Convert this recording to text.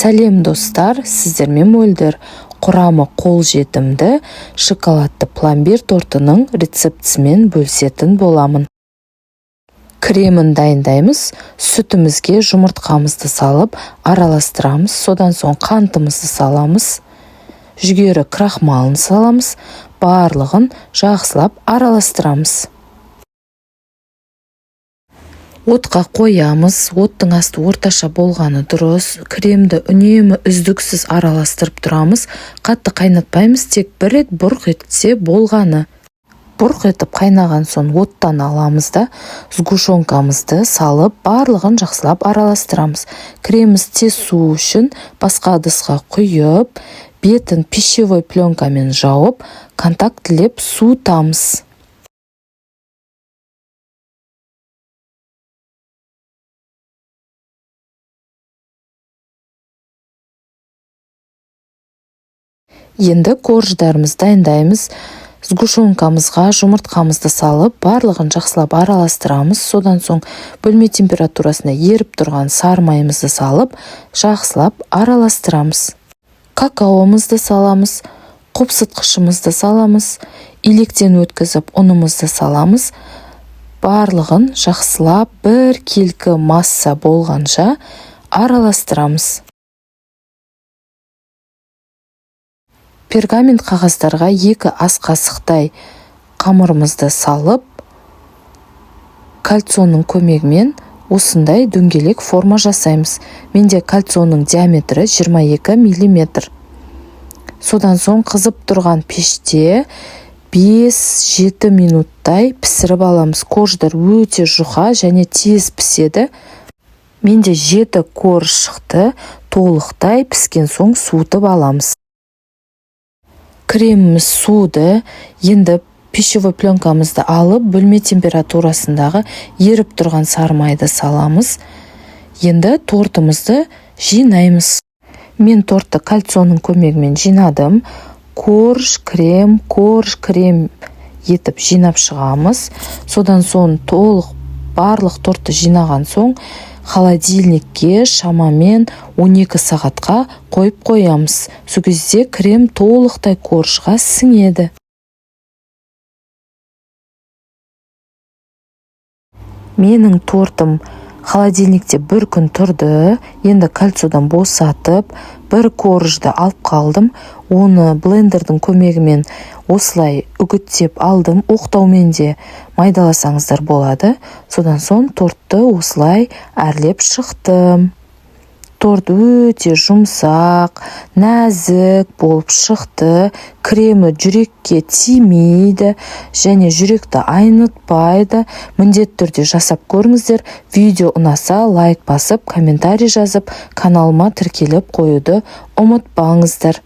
Сәлем достар, сіздермен мөлдір. Құрамы қолжетімді шоколадты пломбир тортының рецептісімен бөлісетін боламын. Кремін дайындаймыз. Сүтімізге жұмыртқамызды салып, араластырамыз. Содан соң қантымызды саламыз. Жүгері крахмалын саламыз. Барлығын жақсылап араластырамыз. Отқа қоямыз. Оттың асты орташа болғаны дұрыс. Кремді үнемі үздіксіз араластырып тұрамыз. Қатты қайнатпаймыз, тек бір рет бұрқ етсе болғаны. Бұрқ етіп қайнаған соң оттан аламыз да сгушенкамызды салып, барлығын жақсылап араластырамыз. Креміміз тез су үшін басқа ыдысқа құйып, бетін пищевой пленкамен жауып, контактілеп суытамыз. Енді корждарымыз дайындаймыз. Сгушенкамызға жұмыртқамызды салып, барлығын жақсылап араластырамыз. Содан соң бөлме температурасына еріп тұрған сары майымызды салып, жақсылап араластырамыз. Какаомызды саламыз, қопсытқышымызды саламыз, илектен өткізіп ұнымызды саламыз. Барлығын жақсылап бір келкі масса болғанша араластырамыз. Пергамент қағаздарға 2 ас қасықтай қамырымызды салып, кольцоның көмегімен осындай дөңгелек форма жасаймыз. Менде кольцоның диаметрі 22 мм. Содан соң қызып тұрған пеште 5-7 минуттай пісіріп аламыз. Корждар өте жұқа және тез піседі. Менде 7 корж шықты. Толықтай піскен соң суытып аламыз. Креміміз суды. Енді пищевой пленкамызды алып, бөлме температурасындағы еріп тұрған сары майды саламыз. Енді тортымызды жинаймыз. Мен тортты кольцоның көмегімен жинадым. Корж, крем етіп жинап шығамыз. Содан соң толық барлық тортты жинаған соң холодильникке шамамен 12 сағатқа қойып қоямыз. Сол кезде крем толықтай коржға сіңеді. Менің тортым холодильникте бір күн тұрды. Енді кольцодан босатып, бір коржды алып қалдым. Оны блендердің көмегімен осылай үгіттеп алдым. Оқтаумен де майдаласаңыздар болады. Содан соң тортты осылай әрлеп шықтым. Торт өте жұмсақ, нәзік болып шықты. Кремі жүрекке тимейді және жүректі айнытпайды. Міндетті түрде жасап көріңіздер. Видео ұнаса лайк басып, комментарий жазып, каналыма тіркеліп қоюды ұмытпаңыздар.